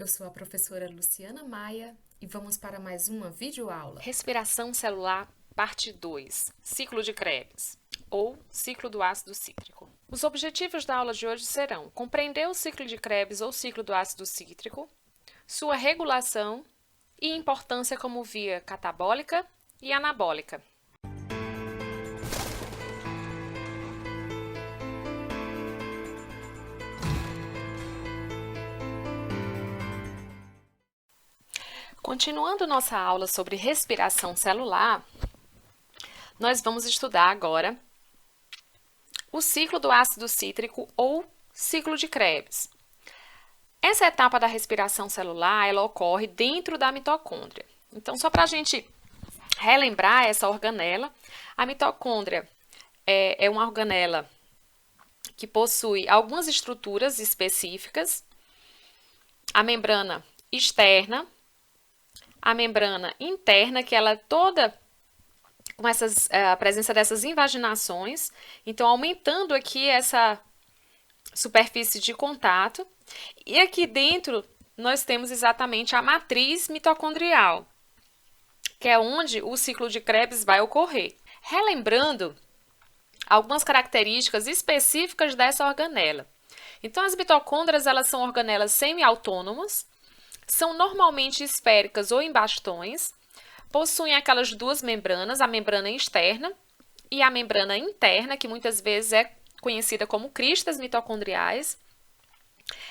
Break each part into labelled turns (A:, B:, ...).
A: Eu sou a professora Luciana Maia e vamos para mais uma videoaula.
B: Respiração celular, parte 2, ciclo de Krebs, ou ciclo do ácido cítrico. Os objetivos da aula de hoje serão compreender o ciclo de Krebs ou ciclo do ácido cítrico, sua regulação e importância como via catabólica e anabólica. Continuando nossa aula sobre respiração celular, nós vamos estudar agora o ciclo do ácido cítrico ou ciclo de Krebs. Essa etapa da respiração celular, ela ocorre dentro da mitocôndria. Então, só para a gente relembrar essa organela, a mitocôndria é uma organela que possui algumas estruturas específicas, a membrana externa, a membrana interna, que ela é toda com a presença dessas invaginações, então aumentando aqui essa superfície de contato. E aqui dentro nós temos exatamente a matriz mitocondrial, que é onde o ciclo de Krebs vai ocorrer. Relembrando algumas características específicas dessa organela. Então, as mitocôndrias, elas são organelas semi-autônomas, são normalmente esféricas ou em bastões, possuem aquelas duas membranas, a membrana externa e a membrana interna, que muitas vezes é conhecida como cristas mitocondriais.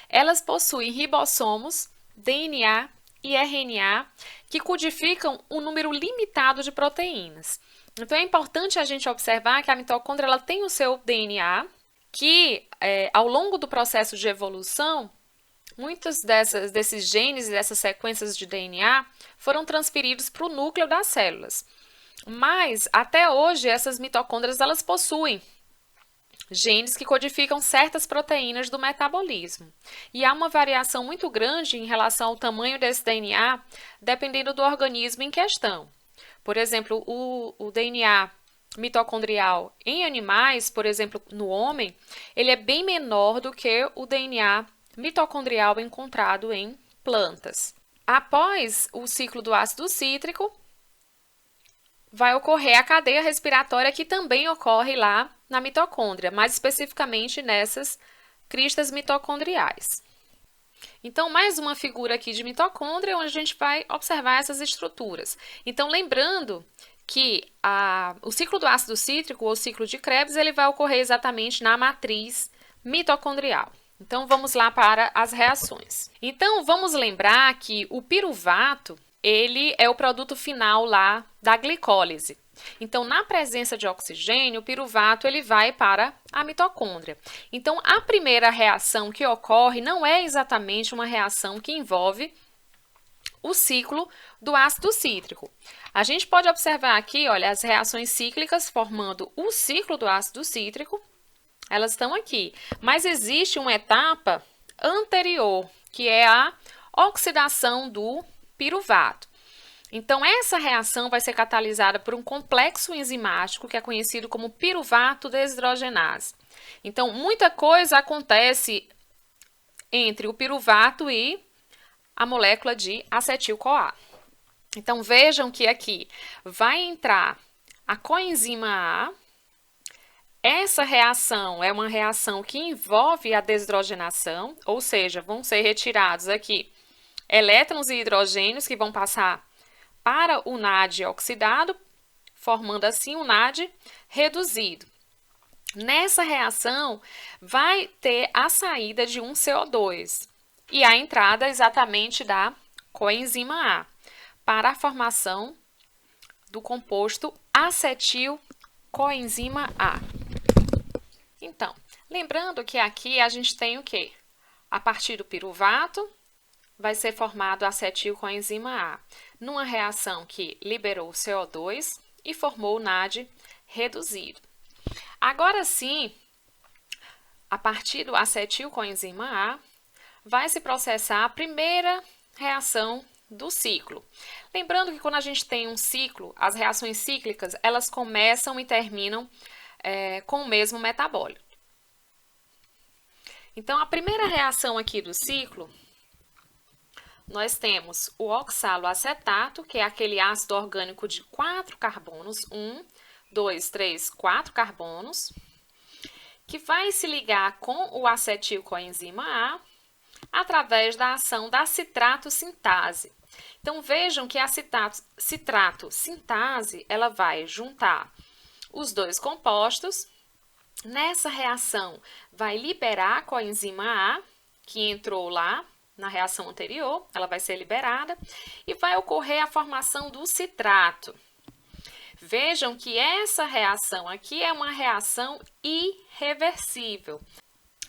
B: Elas possuem ribossomos, DNA e RNA, que codificam um número limitado de proteínas. Então, é importante a gente observar que a mitocôndria ela tem o seu DNA, que ao longo do processo de evolução, muitos desses genes e dessas sequências de DNA foram transferidos para o núcleo das células. Mas, até hoje, essas mitocôndrias elas possuem genes que codificam certas proteínas do metabolismo. E há uma variação muito grande em relação ao tamanho desse DNA, dependendo do organismo em questão. Por exemplo, o DNA mitocondrial em animais, por exemplo, no homem, ele é bem menor do que o DNA mitocondrial encontrado em plantas. Após o ciclo do ácido cítrico, vai ocorrer a cadeia respiratória, que também ocorre lá na mitocôndria, mais especificamente nessas cristas mitocondriais. Então, mais uma figura aqui de mitocôndria, onde a gente vai observar essas estruturas. Então, lembrando que o ciclo do ácido cítrico, ou ciclo de Krebs, ele vai ocorrer exatamente na matriz mitocondrial. Então, vamos lá para as reações. Então, vamos lembrar que o piruvato, ele é o produto final lá da glicólise. Então, na presença de oxigênio, o piruvato ele vai para a mitocôndria. Então, a primeira reação que ocorre não é exatamente uma reação que envolve o ciclo do ácido cítrico. A gente pode observar aqui, olha, as reações cíclicas formando o ciclo do ácido cítrico. Elas estão aqui, mas existe uma etapa anterior, que é a oxidação do piruvato. Então, essa reação vai ser catalisada por um complexo enzimático que é conhecido como piruvato desidrogenase. Então, muita coisa acontece entre o piruvato e a molécula de acetil-CoA. Então, vejam que aqui vai entrar a coenzima A. Essa reação é uma reação que envolve a desidrogenação, ou seja, vão ser retirados aqui elétrons e hidrogênios que vão passar para o NAD oxidado, formando assim um NAD reduzido. Nessa reação, vai ter a saída de um CO2 e a entrada exatamente da coenzima A para a formação do composto acetil-coenzima A. Então, lembrando que aqui a gente tem o quê? A partir do piruvato, vai ser formado acetil-coenzima A, numa reação que liberou o CO2 e formou o NAD reduzido. Agora sim, a partir do acetil-coenzima A, vai se processar a primeira reação do ciclo. Lembrando que quando a gente tem um ciclo, as reações cíclicas, elas começam e terminam com o mesmo metabólito. Então, a primeira reação aqui do ciclo nós temos o oxaloacetato, que é aquele ácido orgânico de 4 carbonos, 1, 2, 3, 4 carbonos, que vai se ligar com o acetilcoenzima A através da ação da citrato-sintase. Então, vejam que a citrato-sintase, ela vai juntar os dois compostos. Nessa reação, vai liberar a coenzima A, que entrou lá na reação anterior, ela vai ser liberada, e vai ocorrer a formação do citrato. Vejam que essa reação aqui é uma reação irreversível,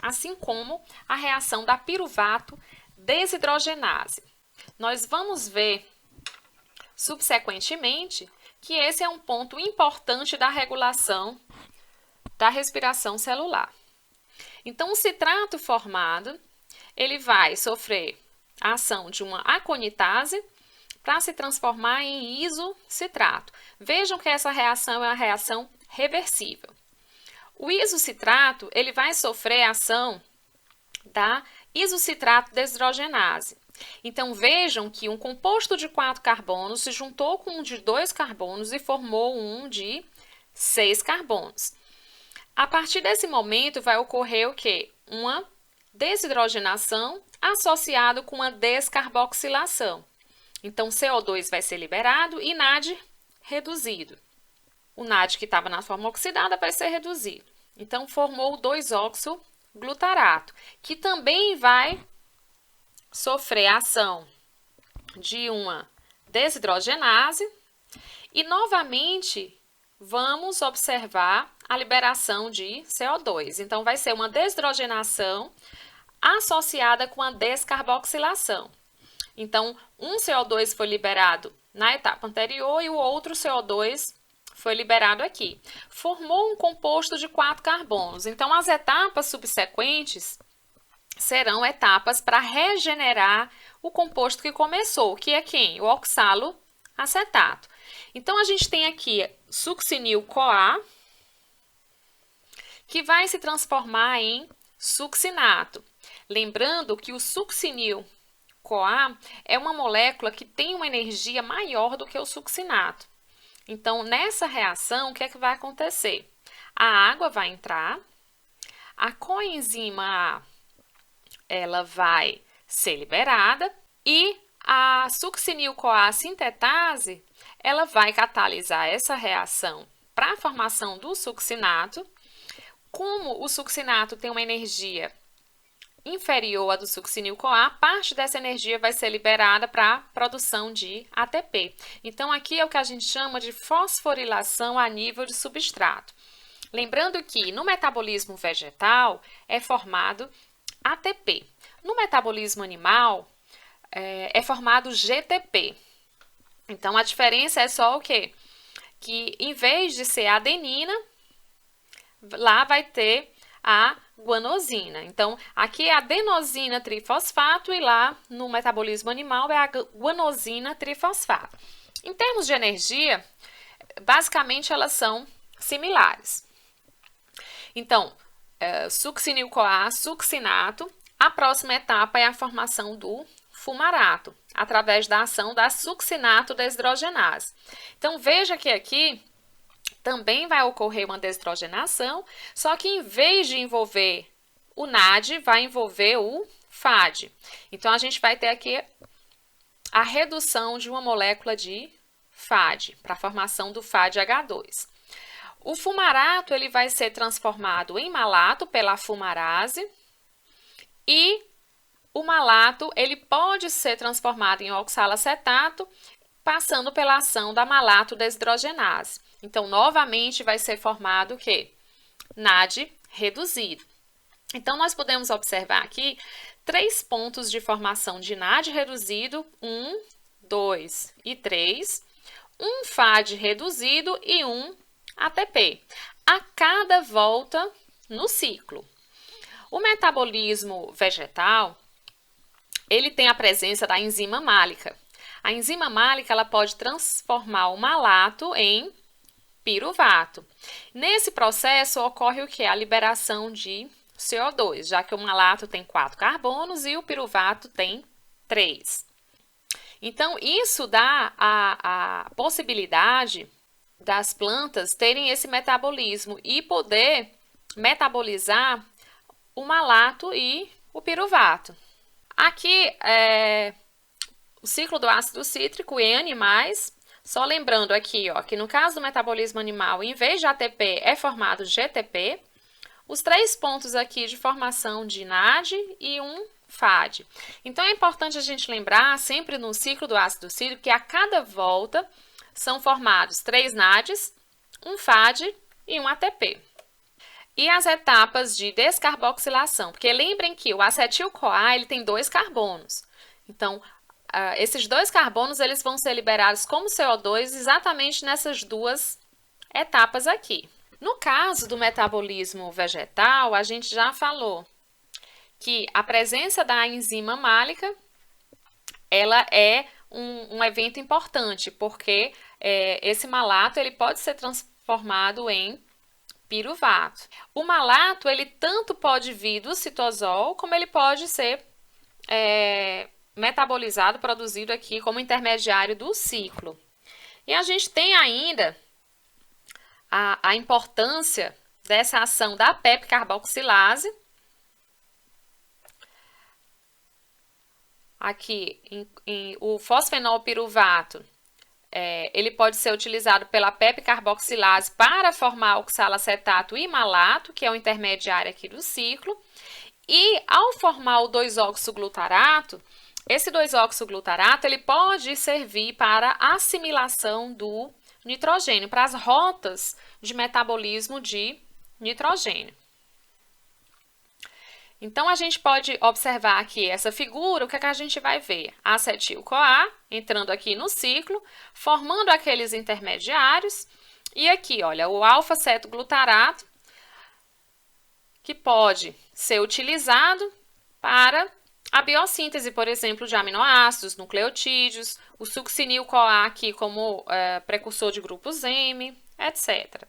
B: assim como a reação da piruvato desidrogenase. Nós vamos ver subsequentemente que esse é um ponto importante da regulação da respiração celular. Então, o citrato formado, ele vai sofrer a ação de uma aconitase para se transformar em isocitrato. Vejam que essa reação é uma reação reversível. O isocitrato, ele vai sofrer a ação da isocitrato desidrogenase. Então, vejam que um composto de 4 carbonos se juntou com um de 2 carbonos e formou um de 6 carbonos. A partir desse momento, vai ocorrer o quê? Uma desidrogenação associada com uma descarboxilação. Então, CO2 vai ser liberado e NAD reduzido. O NAD que estava na forma oxidada vai ser reduzido. Então, formou o 2-oxoglutarato, que também vai sofrer a ação de uma desidrogenase e, novamente, vamos observar a liberação de CO2. Então, vai ser uma desidrogenação associada com a descarboxilação. Então, um CO2 foi liberado na etapa anterior e o outro CO2 foi liberado aqui. Formou um composto de 4 carbonos. Então, as etapas subsequentes serão etapas para regenerar o composto que começou, que é quem? O oxaloacetato. Então, a gente tem aqui succinil-CoA, que vai se transformar em succinato. Lembrando que o succinil-CoA é uma molécula que tem uma energia maior do que o succinato. Então, nessa reação, o que é que vai acontecer? A água vai entrar, a coenzima A, ela vai ser liberada e a succinil-CoA sintetase, ela vai catalisar essa reação para a formação do succinato. Como o succinato tem uma energia inferior à do succinil-CoA, parte dessa energia vai ser liberada para a produção de ATP. Então, aqui é o que a gente chama de fosforilação a nível de substrato. Lembrando que no metabolismo vegetal é formado ATP. No metabolismo animal é formado GTP. Então, a diferença é só o quê? Que em vez de ser adenina, lá vai ter a guanosina. Então, aqui é a adenosina trifosfato e lá no metabolismo animal é a guanosina trifosfato. Em termos de energia, basicamente elas são similares. Então, succinil-CoA, succinato, a próxima etapa é a formação do fumarato, através da ação da succinato desidrogenase. Então, veja que aqui também vai ocorrer uma desidrogenação, só que em vez de envolver o NAD, vai envolver o FAD. Então, a gente vai ter aqui a redução de uma molécula de FAD, para a formação do FADH2. O fumarato, ele vai ser transformado em malato pela fumarase e o malato, ele pode ser transformado em oxalacetato, passando pela ação da malato desidrogenase. Então, novamente, vai ser formado o quê? NAD reduzido. Então, nós podemos observar aqui 3 pontos de formação de NAD reduzido, 1, 2 e 3, um FAD reduzido e um ATP, a cada volta no ciclo. O metabolismo vegetal, ele tem a presença da enzima málica. A enzima málica, ela pode transformar o malato em piruvato. Nesse processo, ocorre o que? A liberação de CO2, já que o malato tem 4 carbonos e o piruvato tem 3. Então, isso dá a possibilidade das plantas terem esse metabolismo e poder metabolizar o malato e o piruvato. Aqui é o ciclo do ácido cítrico em animais. Só lembrando aqui, ó, que no caso do metabolismo animal, em vez de ATP, é formado GTP. Os 3 pontos aqui de formação de NAD e um FAD. Então, é importante a gente lembrar, sempre no ciclo do ácido cítrico, que a cada volta são formados 3 NADs, um FAD e um ATP. E as etapas de descarboxilação, porque lembrem que o acetil-CoA ele tem 2 carbonos. Então, esses 2 carbonos eles vão ser liberados como CO2 exatamente nessas 2 etapas aqui. No caso do metabolismo vegetal, a gente já falou que a presença da enzima málica ela é um evento importante, porque esse malato ele pode ser transformado em piruvato. O malato ele tanto pode vir do citosol, como ele pode ser metabolizado, produzido aqui como intermediário do ciclo. E a gente tem ainda a importância dessa ação da PEP-carboxilase. Aqui, o fosfenolpiruvato, ele pode ser utilizado pela PEP-carboxilase para formar oxalacetato e malato, que é o intermediário aqui do ciclo. E ao formar o 2-oxoglutarato, esse 2-oxoglutarato ele pode servir para a assimilação do nitrogênio, para as rotas de metabolismo de nitrogênio. Então, a gente pode observar aqui essa figura, o que é que a gente vai ver? Acetil-CoA entrando aqui no ciclo, formando aqueles intermediários, e aqui, olha, o alfa-cetoglutarato, que pode ser utilizado para a biossíntese, por exemplo, de aminoácidos, nucleotídeos, o succinil-CoA aqui como precursor de grupos M, etc.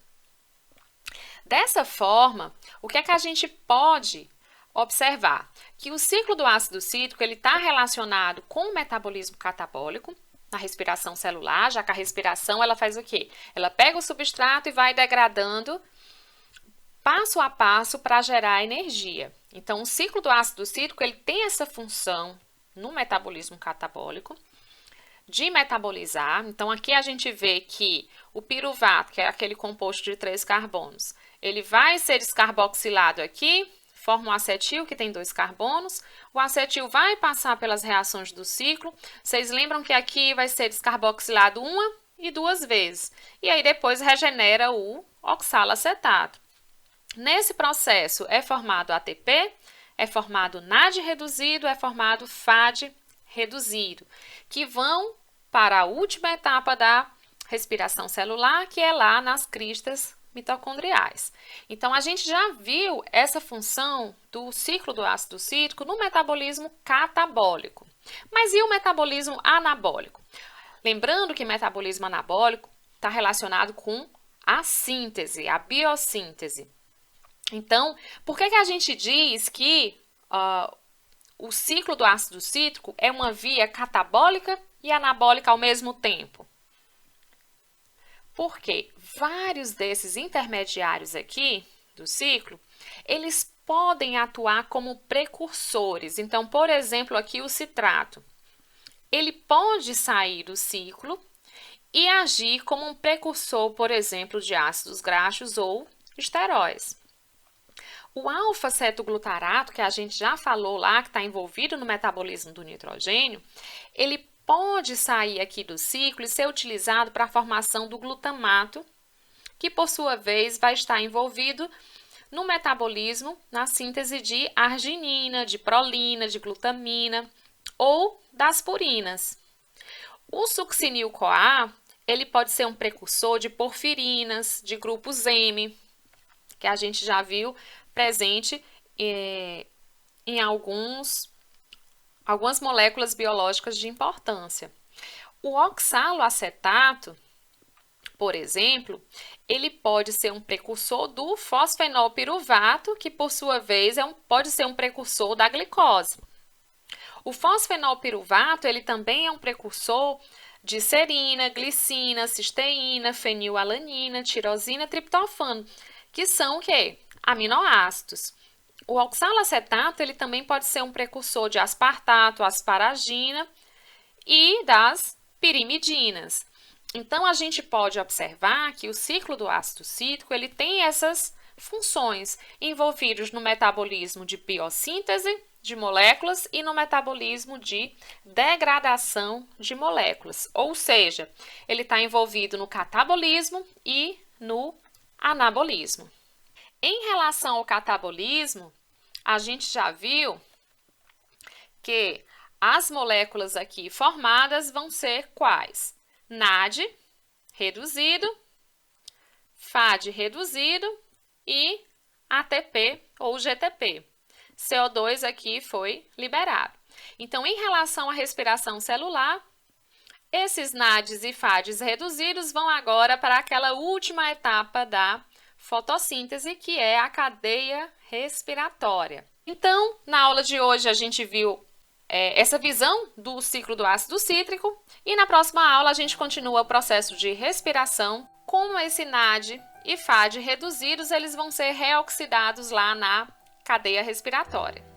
B: Dessa forma, o que é que a gente pode observar? Que o ciclo do ácido cítrico ele está relacionado com o metabolismo catabólico na respiração celular, já que a respiração ela faz o quê? Ela pega o substrato e vai degradando passo a passo para gerar energia. Então, o ciclo do ácido cítrico ele tem essa função no metabolismo catabólico de metabolizar. Então, aqui a gente vê que o piruvato, que é aquele composto de 3 carbonos, ele vai ser descarboxilado aqui, forma um acetil que tem 2 carbonos. O acetil vai passar pelas reações do ciclo. Vocês lembram que aqui vai ser descarboxilado 1 e 2 vezes. E aí depois regenera o oxalacetato. Nesse processo é formado ATP, é formado NAD reduzido, é formado FAD reduzido, que vão para a última etapa da respiração celular, que é lá nas cristas mitocondriais. Então, a gente já viu essa função do ciclo do ácido cítrico no metabolismo catabólico. Mas e o metabolismo anabólico? Lembrando que metabolismo anabólico está relacionado com a síntese, a biossíntese. Então, por que a gente diz que o ciclo do ácido cítrico é uma via catabólica e anabólica ao mesmo tempo? Porque vários desses intermediários aqui do ciclo, eles podem atuar como precursores. Então, por exemplo, aqui o citrato, ele pode sair do ciclo e agir como um precursor, por exemplo, de ácidos graxos ou esteróis. O alfa-cetoglutarato, que a gente já falou lá, que está envolvido no metabolismo do nitrogênio, ele pode sair aqui do ciclo e ser utilizado para a formação do glutamato, que por sua vez vai estar envolvido no metabolismo, na síntese de arginina, de prolina, de glutamina ou das purinas. O succinil-CoA, ele pode ser um precursor de porfirinas, de grupos M, que a gente já viu presente em algumas moléculas biológicas de importância. O oxaloacetato, por exemplo, ele pode ser um precursor do fosfenolpiruvato, que por sua vez pode ser um precursor da glicose. O fosfenolpiruvato, ele também é um precursor de serina, glicina, cisteína, fenilalanina, tirosina, triptofano, que são o quê? Aminoácidos. O oxalacetato, ele também pode ser um precursor de aspartato, asparagina e das pirimidinas. Então, a gente pode observar que o ciclo do ácido cítrico, ele tem essas funções envolvidas no metabolismo de biossíntese de moléculas e no metabolismo de degradação de moléculas. Ou seja, ele está envolvido no catabolismo e no anabolismo. Em relação ao catabolismo, a gente já viu que as moléculas aqui formadas vão ser quais? NAD reduzido, FAD reduzido e ATP ou GTP. CO2 aqui foi liberado. Então, em relação à respiração celular, esses NADs e FADs reduzidos vão agora para aquela última etapa da fotossíntese, que é a cadeia respiratória. Então, na aula de hoje a gente viu essa visão do ciclo do ácido cítrico e na próxima aula a gente continua o processo de respiração. Como esse NAD e FAD reduzidos, eles vão ser reoxidados lá na cadeia respiratória.